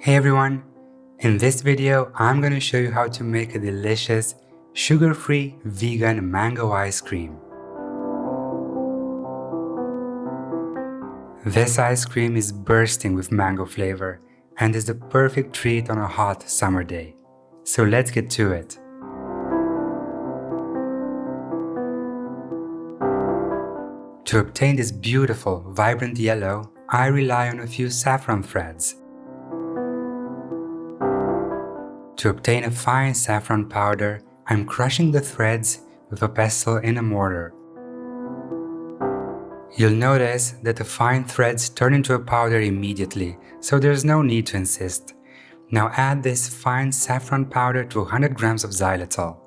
Hey everyone! In this video, I'm going to show you how to make a delicious, sugar-free, vegan mango ice cream. This ice cream is bursting with mango flavor and is the perfect treat on a hot summer day. So let's get to it. To obtain this beautiful, vibrant yellow, I rely on a few saffron threads. To obtain a fine saffron powder, I'm crushing the threads with a pestle in a mortar. You'll notice that the fine threads turn into a powder immediately, so there's no need to insist. Now add this fine saffron powder to 100 grams of xylitol.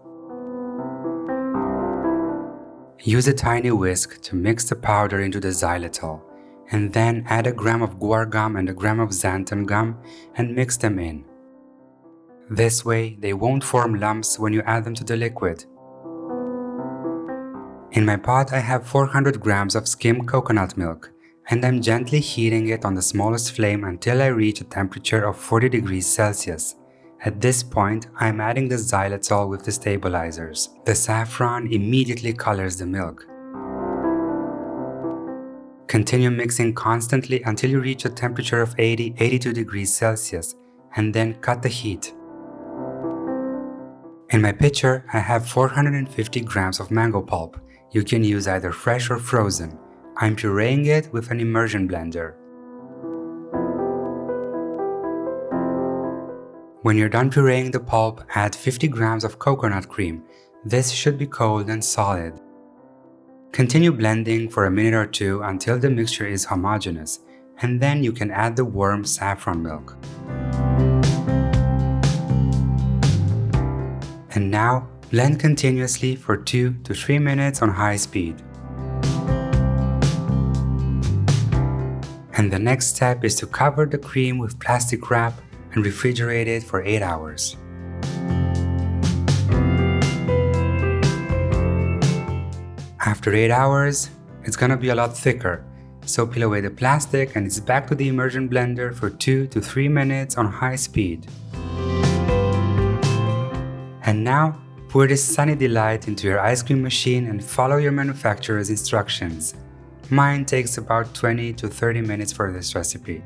Use a tiny whisk to mix the powder into the xylitol, and then add a gram of guar gum and a gram of xanthan gum and mix them in. This way, they won't form lumps when you add them to the liquid. In my pot, I have 400 grams of skim coconut milk, and I'm gently heating it on the smallest flame until I reach a temperature of 40 degrees Celsius. At this point, I'm adding the xylitol with the stabilizers. The saffron immediately colors the milk. Continue mixing constantly until you reach a temperature of 82 degrees Celsius, and then cut the heat. In my pitcher, I have 450 grams of mango pulp. You can use either fresh or frozen. I'm pureeing it with an immersion blender. When you're done pureeing the pulp, add 50 grams of coconut cream. This should be cold and solid. Continue blending for a minute or two until the mixture is homogeneous, and then you can add the warm saffron milk. And now, blend continuously for 2 to 3 minutes on high speed. And the next step is to cover the cream with plastic wrap and refrigerate it for 8 hours. After 8 hours, it's gonna be a lot thicker, so peel away the plastic and it's back to the immersion blender for 2 to 3 minutes on high speed. And now, pour this sunny delight into your ice cream machine and follow your manufacturer's instructions. Mine takes about 20 to 30 minutes for this recipe.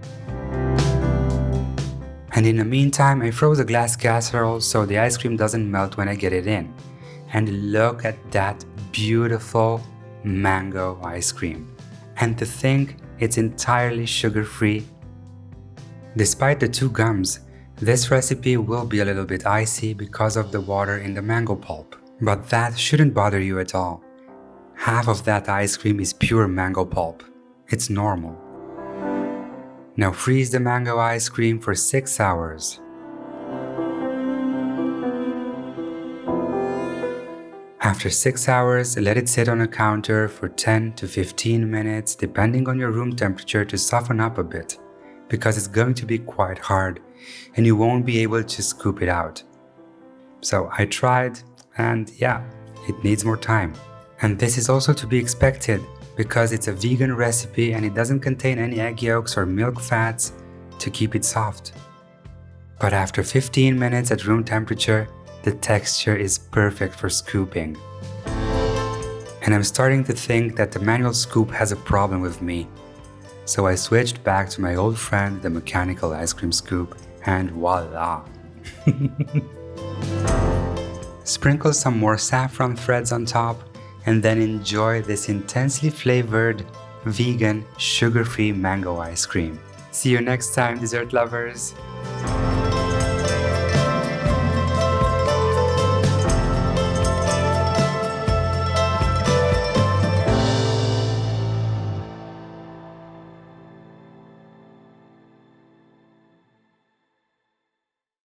And in the meantime, I froze a glass casserole so the ice cream doesn't melt when I get it in. And look at that beautiful mango ice cream. And to think it's entirely sugar-free. Despite the 2 gums, this recipe will be a little bit icy because of the water in the mango pulp, but that shouldn't bother you at all. Half of that ice cream is pure mango pulp. It's normal. Now freeze the mango ice cream for 6 hours. After 6 hours, let it sit on a counter for 10 to 15 minutes depending on your room temperature to soften up a bit, because it's going to be quite hard and you won't be able to scoop it out. So I tried, and yeah, it needs more time. And this is also to be expected because it's a vegan recipe and it doesn't contain any egg yolks or milk fats to keep it soft. But after 15 minutes at room temperature, the texture is perfect for scooping. And I'm starting to think that the manual scoop has a problem with me. So I switched back to my old friend, the mechanical ice cream scoop, and voila! Sprinkle some more saffron threads on top, and then enjoy this intensely flavored, vegan, sugar-free mango ice cream. See you next time, dessert lovers!